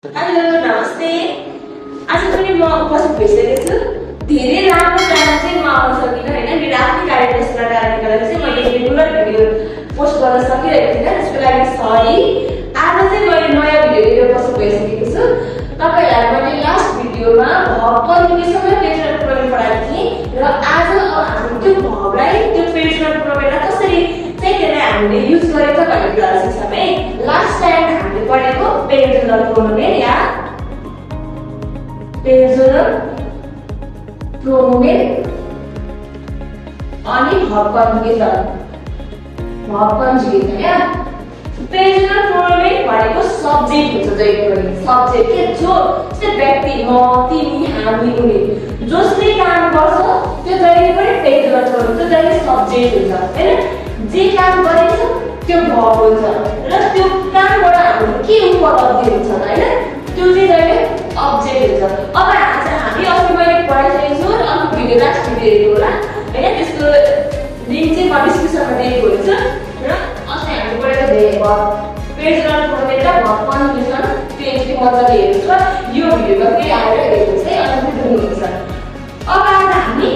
Hello नमस्ते। आज पनि म उपस्थित भइसकेको छु। धेरै लामो टाइम चाहिँ म आउन सकिनँ हैन, मेरो आफ्नै कार्यव्यस्तता कारणले गर्दा चाहिँ मैले रेगुलर भिडियो पोस्ट गर्न सकिरहेको थिइनँ, त्यसको लागि सरी। आज चाहिँ मैले नयाँ भिडियो लिएर उपस्थित भइसकेको छु। तपाईहरुलाई मैले लास्ट भिडियोमा भर्ब कन्जुगेसन र पेजनल प्रोनाउन पढाएको थिएँ र आज हामी त्यो भर्बलाई त्यो पेजनल प्रोनाउनलाई कसरी चाहिँ त्यसलाई हामीले युज गरेको भन्ने कुरा सिक्छौँ है। लास्ट टाइम हामीले पढेको पेजनल प्रोनाउन या पेजनल प्रोनाउन अनि भर्ब कन्जुगेसन या पेजनल प्रोनाउन भनेको सब्जेक्ट हुन्छ जहिले पनि सब्जेक्ट के जो चाहिँ व्यक्ति म तिमी हामी उनी जसले काम गर्छ त्यो जहिले पनि पेजनल प्रोनाउन हुन्छ, जहिले सब्जेक्ट हुन्छ हैन। जे काम गरिन्छ त्यो भर्ब हुन्छ र त्यो कामबाट हामीले के उपलब्धि हुन्छ हैन, त्यो चाहिँ जहिले अब्जेक्ट हुन्छ। अब आज हामी अस्ति मैले पढाइसकेको छु र अर्को भिडियो लास्ट भिडियो हेर्नु होला हैन, त्यसको लिंक चाहिँ म डिस्क्रिप्सनमा दिएको हुन्छु र अस्ति हामीले पढेको धेरै पेजनल प्रोनाउन र भर्ब कन्जुगेसन त्यो चाहिँ मजाले हेर्नु छ। यो भिडियोमा फेरि आएर हेर्नु चाहिँ अनि बुझ्नुहुन्छ। अब आज हामी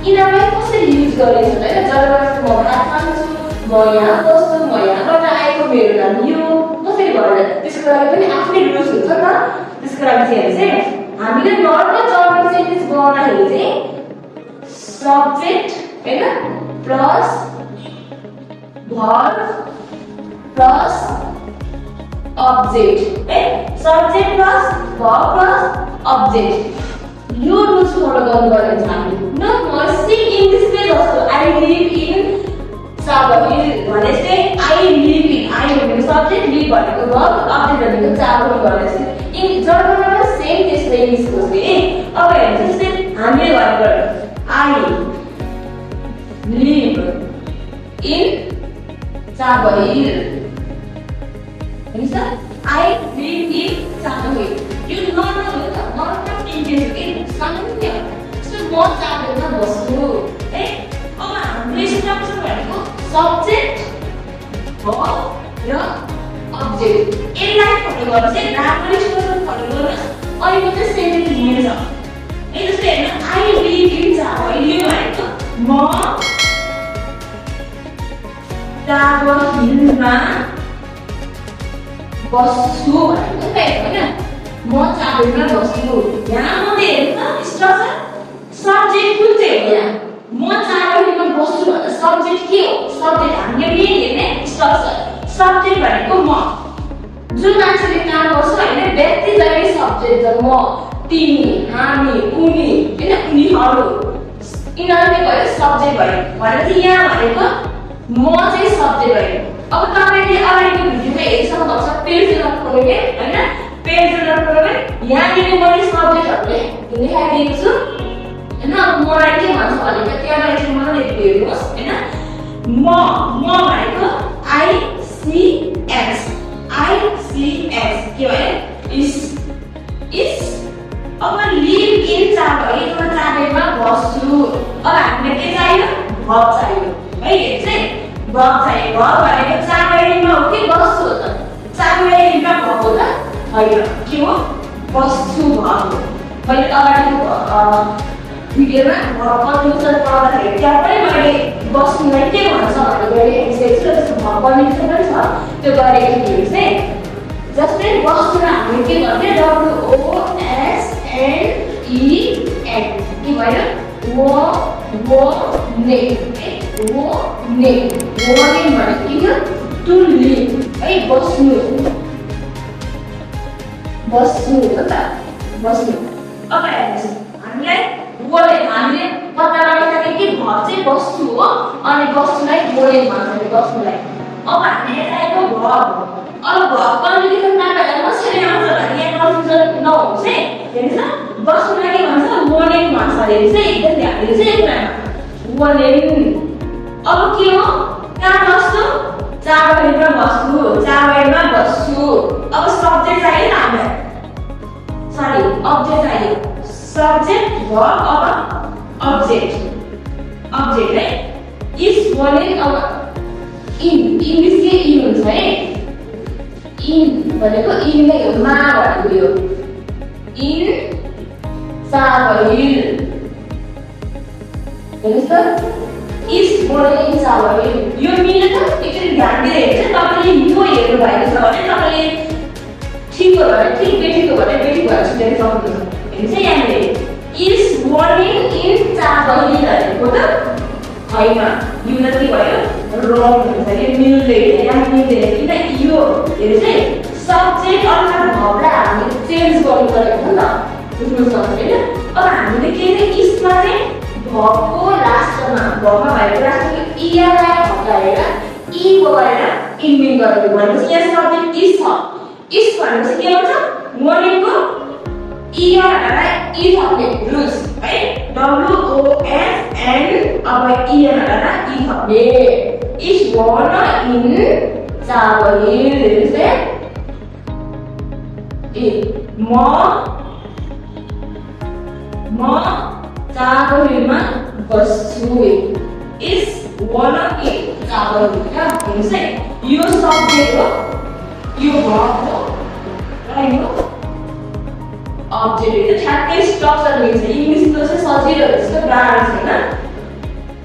यिनीहरूलाई कसरी युज गरिन्छ हैन, जब म भात खान्छु, म यहाँ बस्छु, म यहाँबाट आएको, मेरो नाम यो, कसरी भन्छ त्यसको लागि पनि आफ्नै रुल्स हुन्छ नि त। त्यसको लागि चाहिँ हामीले नर्मल जर्नल सेन्टेन्स बनाउँदाखेरि चाहिँ सब्जेक्ट हैन प्लस भर्ब प्लस अब्जेक्ट है, subject plus verb plus object, यो रुल्स फलो गर्नुपर्ने छ हामीले। न म सिक इंग्लिशले जस्तो आई लिभ इन चावल भने चाहिँ आई लिभ इन, आई भनेको सब्जेक्ट, लिभ भनेको भर्ब, अब्जेक्ट भनेको चावल भने चाहिँ इन जर्मनमा सेम त्यस्तै इङ्ग्लिसको चाहिँ। अब हेर्नु जस्तै हामीले भन्नु आई लिभ इन चावल हैन, आई लिभ इन चावल, यो नर्मल हो त, नर्मल इन्टेन्स के सामान्य हो। म चावलमा बस्छु है। अब हाम्रो स्ट्रक्चर भनेको सब्जेक्ट भर्ब र अब्जेक्ट, यसलाई फलो गर्नु चाहिँ राम्ररी स्ट्रक्चर फलो गर्नु अनि मात्रै सेन्टेन्स मिल्छ है। जस्तै हेर्नु आई लिभ इन चावल, यो भनेको म चावल हिलमा बस्छु भनेको हैन, म चावलमा बस्छु। यहाँ मात्रै हेर्नु त स्ट्रक्चर, सब्जेक्ट कुन चाहिँ हो यहाँ, म चावलमा बस्छु भन्दा सब्जेक्ट के हो, सब्जेक्ट हामीले मेन हेर्ने स्ट्रक्चर, सब्जेक्ट भनेको म, जुन मान्छेले काम गर्छ हैन, व्यक्ति जहिले सब्जेक्ट छ, म तिमी हामी उनी हैन, उनीहरू, यिनीहरू भयो सब्जेक्ट भयो भनेपछि यहाँ भनेको म चाहिँ सब्जेक्ट भयो। अब तपाईले अगाडिको भिडियोमा हेरिसक्नु भएको छ पेजनल प्रोनाउन हैन, पेजनल प्रोनाउन यहाँनिर मैले सब्जेक्टहरुले लेखाइदिएको छु हैन। अब मलाई के भन्छ भनेको त्यहाँबाट चाहिँ मलाई हेर्नुहोस् हैन, म भनेको आई सी एक्स के भयो इस। अब लिभ इन चावल, म चावलमा बस्छु। अब हामीले के चाहियो, भर्ब चाहियो है, यो चाहिँ भर्ब चाहियो। भर्ब भनेको चावलमा हो कि बस्छु हो त, चावलमा भर्ब हो त हैन, के हो बस्छु भर्ब हो। मैले अगाडिको भिडियोमा भर्ब कन्जुगेसन पढाउँदाखेरि त्यहाँ पनि मैले बस्नुलाई के भन्छ भनेर हेरिसकेको छु र त्यसको भर्ब कन्जुगेसन पनि छ, त्यो गरेको थियो चाहिँ। जस्तै बस्नुलाई हामीले के गर्ने, WOSNEN के भयो वने भनेको के हो टु लिभ है, बस्नु हो त बस्नु। अब हेर्नुहोस् हामीलाई हामीले पत्ता लगाइसक्यो कि भर्ब चाहिँ बस्नु हो अनि बस्नुलाई वने भन्छ बस्नुलाई। अब हामीले चाहिएको भर्ब, अब भर्ब कन्जुगेसन तपाईहरुलाई कसरी आउँछ भने यहाँ कन्फ्युजन नहोस् है। हेर्नुस् बस्नुलाई के भन्छ, वने भन्छ अरे चाहिँ एकदम ध्यान दिनुस् है कुरामा, वने। अब के हो कहाँ बस्छु, चावलमा बस्छु। अब सब्जेक्ट चाहियो हामीलाई, सरी अब्जेक्ट चाहियो, सब्जेक्ट भर्ब अब अब्जेक्ट है। इस वने अब इन इंग्लिश के इन हुन्छ है, इन भनेको इन नै हो मा भनेको यो इन चाबहिल हेर्नुस् त इस बोर्डले इन चाबहिल यो मिल्छ एकचोटि ध्यान दिएर हेर्छ तपाईले यो हेर्नु भएको छ भने तपाईले ठीक हो भने ठीक बेठीको भने बेठी भएर छुट्याउन सक्नुहुन्छ हेर्नुस् है यहाँले इस बोर्डिङ इन चाबहिल भनेको त हैन यो त के भयो रङ हुन्छ के मिल्दैन यहाँ मिल्दैन किन यो हेर्नुस् है सब्जेक्ट अर्थात् भर्बलाई हामीले चेन्ज गर्नु परेको छ नि त बुझ्नु सक्छ हैन अब हामीले के चाहिँ इसमा चाहिँ भर्बको लास्टमा भर्बमा भएको लास्टको इआरलाई हटाएर इ गरेर इन्डिङ गरेको भनेपछि यहाँ सब्जेक्ट इस छ इस भनेपछि के हुन्छ मोर्निङको इआर हटाएर इ थप्ने रुल्स है WOS अब इआर हटाएर इ थप्ने इस बोर्न इन चाबहिल हेर्नुस् है म चाबहिलमा बस्छु इस वन इन चाबहिल हेर्नुस् है यो सब्जेक्ट हो यो भर्ब हो र यो अब्जेक्ट हो ठ्याक्कै स्ट्रक्चर मिल्छ इङ्ग्लिसको चाहिँ सजिलो जस्तो गाह्रो छैन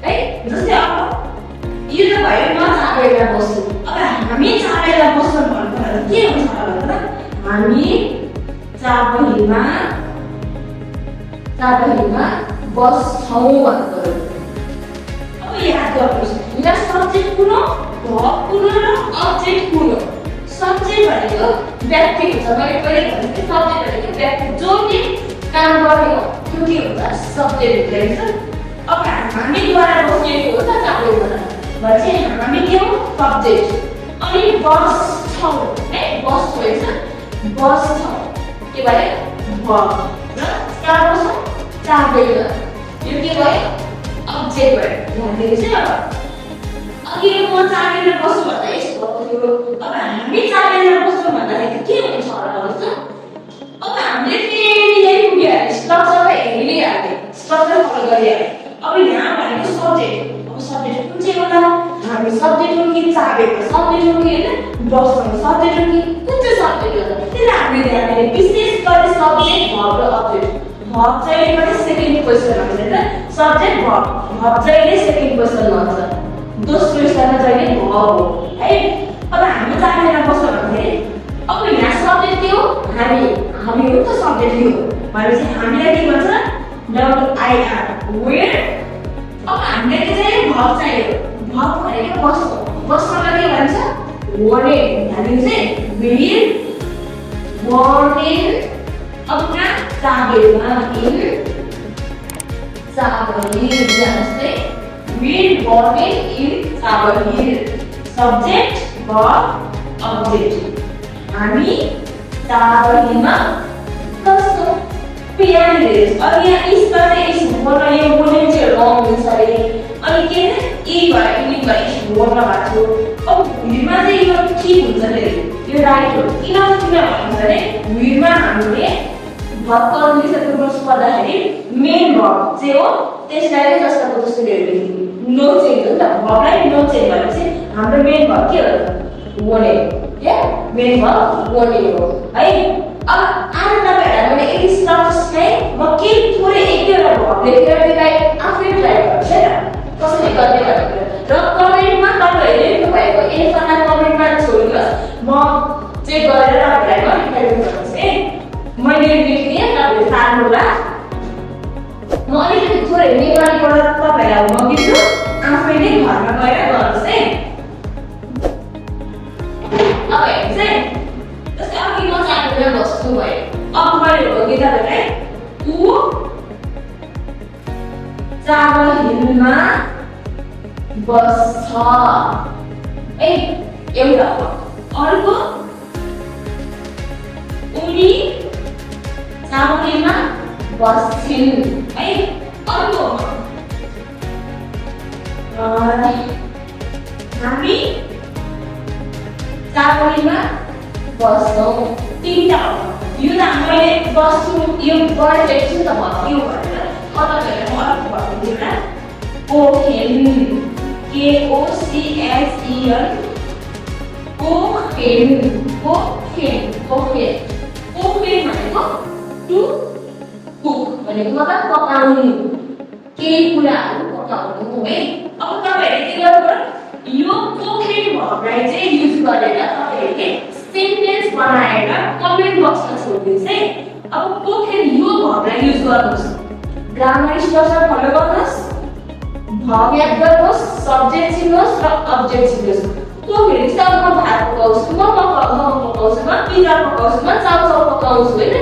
है जस्तै अब यो त भयो म चाबहिलमा बस्छु अब हामी चाबहिलमा बस्छौँ भन्नु के हुन्छ भन्दा हामी चाबहिलमा बस्छौँ भन्नु अब याद गर्नुहोस् यहाँ सब्जेक्ट कुन हो भर्ब कुन हो र अब्जेक्ट कुन हो सब्जेक्ट भनेको व्यक्ति हुन्छ मैले पहिले भनेको सब्जेक्ट भनेको व्यक्ति जसले काम गर्ने हो त्यो के हुन्छ सब्जेक्ट हुन्छ अब हामीद्वारा बसिएको हो त चाबहिलमा भनेपछि हामी के हो सब्जेक्ट अनि बस्छौँ है बस्छौँ हैन बस्छौँ के भयो भर्ब र कहाँ बस्छौँ चाबहिलमा यो के भयो अब्जेक्ट भयो ध्यान दिनुहोस् है अब अघि म चाबहिलमा बस्छु भन्दा यस्तो भयो अब हामी चाबहिलमा बस्छौँ भन्दाखेरि के हुन्छ होला भन्नुहोस् त अब हामीले फेरि यही पुग्यो स्ट्रक्चरलाई हेरिहाल्ने स्ट्रक्चर फलो गरिहाल्ने अब यहाँ भनेको सब्जेक्ट अब सब्जेक्ट कुन चाहिँ होला हामी सब्जेक्ट हो कि चाबहिलमा सब्जेक्ट हो कि हैन बस्छौँ सब्जेक्ट हो कि कुन चाहिँ सब्जेक्ट होला त्यसलाई हामीले ध्यान दिने विशेष गरी सब्जेक्ट भर्ब र अब्जेक्ट भर्ब चाहिँ पनि सेकेन्ड क्वेशन हुन्छ हैन सब्जेक्ट भर्ब चाहिँ सेकेन्ड क्वेशनमा हुन्छ दोस्रो स्थानमा चाहिँ भर्ब हो है अब हामी चाबहिलमा बस्छौँ भन्दाखेरि अब यहाँ सब्जेक्ट के हो हामी हो त सब्जेक्ट के हो भनेपछि हामीलाई के भन्छ WIR वेयर अब हामीले चाहिँ भर्ब चाहियो भर्ब भनेको बस्छौँ के भन्छ वर्निङ हामी चाहिँ विल वर्निङ अब कहाँ चाबहिलमा इन चाबहिल जस्तै will warning in Chabahil subject verb object हामी चाबहिलमा बस्छौँ यहाँ हेर्नुहोस् अब यहाँ इसमा चाहिँ इस बोल्न यो बोल्ने चाहिँ रङ हुन्छ अरे अनि के इ भयो इनिङ भयो इस बोल्न भएको छु अब भुइँमा चाहिँ यो ठिक हुन्छ अरे यो राइट हो किन भन्छ अरे भुइँमा हामीले भर्ब कन्जुगेसन रुल्स पढ्दाखेरि मेन भर्ब चाहिँ हो त्यसलाई जस्ताको जस्तो हेर्नु नो चेन्ज हो नि त भर्बलाई नो चेन्ज भनेपछि हाम्रो मेन भर्ब के हो वर्निङ के मेन भर्ब वर्निङ हो है अब आज तपाईहरुलाई मैले यति स्ट्रक्चर म के थोरै एक दुईवटा भर्ब लेखेर त्यसलाई आफै ट्राई गर्छु हैन कसरी गर्ने भनेर र कमेन्टमा तपाईहरुले लेख्नु भएको एन्सरलाई कमेन्टमा छोड्नुहोस् म चेक गरेर तपाईहरुलाई म रिप्लाई गर्छु है मैले लेख्ने तपाईहरुले सार्नु होला म अलिकति थोरै नेपालीबाट तपाईहरुलाई म दिन्छु आफैले घरमा गएर गर्नुस् है अब हेर्नुस् है जस्तै अघि म चाबहिलमा बस्छु भयो अब मैले भनि तपाईहरुलाई उ चाबहिलमा बस्छ ए एउटा अर्को उनी चाबहिलमा बस्छिन् है अर्को हामी चाबहिलमा बस्छौँ तीनटा यो त मैले बस्छु यो वर्ड लेख्छु त भन्यो भनेर तपाईहरुले म अर्को भन्दिनु न कोखेन KOCHEN कोखेन को cook भनेको टु कुक भनेको मतलब पकाउनु केही कुराहरु पकाउनु है। अब तपाईहरुले के गर्नुपर्छ यो कोकेन भर्बलाई चाहिँ युज गरेर तपाईहरुले सेन्टेन्स बनाएर कमेन्ट बक्समा छोड्दिनुस् है। अब कोकेन यो भर्बलाई युज गर्नुस् ग्रामर स्ट्रक्चर फलो गर्नुस् भर्ब याद गर्नुस् सब्जेक्ट चिन्नुस् र अब्जेक्ट चिन्नुस्। कोकेन चाहिँ म भात पकाउँछु म पकाउँछु म पिज्जा पकाउँछु म चाउचाउ पकाउँछु हैन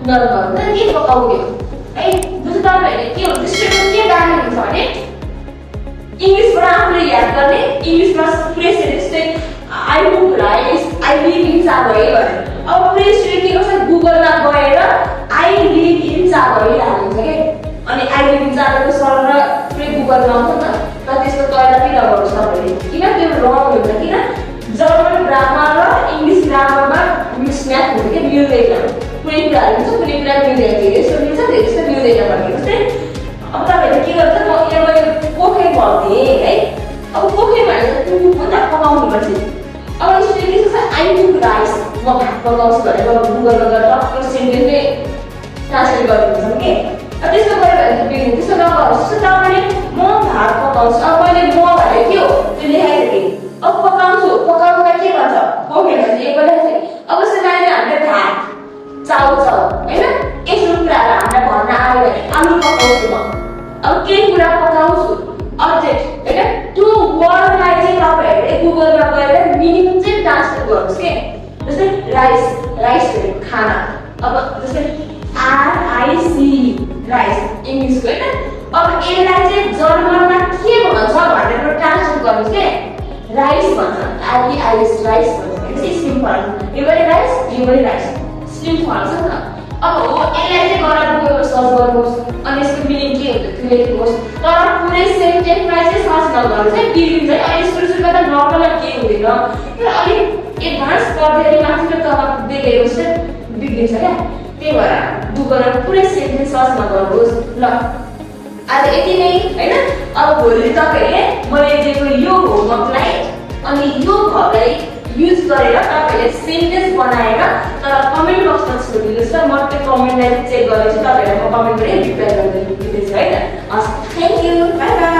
नर्मल त के पकाउने है। जस्तो तपाईहरुले के हुन्छ स्टेटमेन्ट के गार्नु हुन्छ भने इंग्लिशबाट आफूले याद गर्ने इंग्लिशमा पुरै सेन्टेन्स चाहिँ I cook rice I live in चाबई भने अब पुरै स्टुडेन्ट के गर्छ गुगलमा गएर आई लिभ इन चाबई हाल्छ के अनि आई लिभ इन चाबईको सर्च र पुरै गुगलमा आउँछ नि त त्यसको तयारी नगर्नुस् तपाईले किन त्यो रङ हुन्छ किन जर्मन ग्रामर र इंग्लिश ग्रामरमा मिक्स म्याच हुन्छ के मिल्दैन कुनै कुराहरु हुन्छ कुनै कुरा मिल्दैन यसो मिल्छ त्यसो मिल्दैन भन्ने जस्तै अब तपाईहरुले के गर्छ म यो कोके भन्थे है। अब कोके भनेको कुक भन्दा पकाउनु पर्छ। अब स्टुडेन्टले सोच्छ आई कुक राइस म भात पकाउँछु भनेर गुगलमा गएर टक्क सेन्टेन्स नै ट्रान्सलेट गरिदिन्छ के। अब त्यस्तो गरे भने बिग्रिन्छ त्यसो नगर्नुस्। त्यसो तपाईले म भात पकाउँछु अब मैले म भने के हो त्यो लेखाइसके अब पकाउँछु पकाउनुमा के भन्छ कोके भन्छ एक बेला अब यसरी हामीले भात चाउचाउ हैन यस्तो कुराहरु हामीलाई भन्न आयो भने आलु पकाउँछु म अब केही कुरा पकाउँछु अब्जेक्ट हैन त्यो वर्डलाई चाहिँ तपाईहरुले गुगलमा गएर मिनिङ चाहिँ ट्रान्सलेट गर्नुस् के। जस्तै राइस राइस भनेको खाना अब जस्तै आर आई सी राइस इंग्लिशको हैन अब यसलाई चाहिँ जर्मनमा के भन्छ भनेर ट्रान्सलेट गर्नुस् के राइस भन्छ आरई आइस राइस भन्छ यसै सिम्पल यो पनि राइस सिम्पल छ नि अब हो यसलाई चाहिँ गएर गुगलमा सर्च गर्नुस् अनि यसको मिनिङ के हुन्छ त्यो लेख्नुहोस् तर पुरै सेन्टेन्समा चाहिँ सर्च नगर्नुस् है बिग्रिन्छ। अनि सुरुमा त नर्मल के हुँदैन तर अलि एडभान्स गर्दै माथि तल पुग्दै गएपछि चाहिँ बिग्रिन्छ क्या। त्यही भएर गुगलमा पुरै सेन्टेन्स सर्च नगर्नुहोस् ल। आज यति नै हैन। अब भोलि तपाईहरुले मैले दिएको यो होमवर्कलाई अनि यो भर्बलाई युज गरेर तपाईहरुले सेन्टेन्स बनाएर तर कमेन्ट बक्समा छोडिदिनुस् र म त्यो कमेन्टलाई चेक गरेर चाहिँ तपाईहरुलाई म कमेन्ट गरी रिप्लाई गरिदिन्छु है त। Thank you bye bye.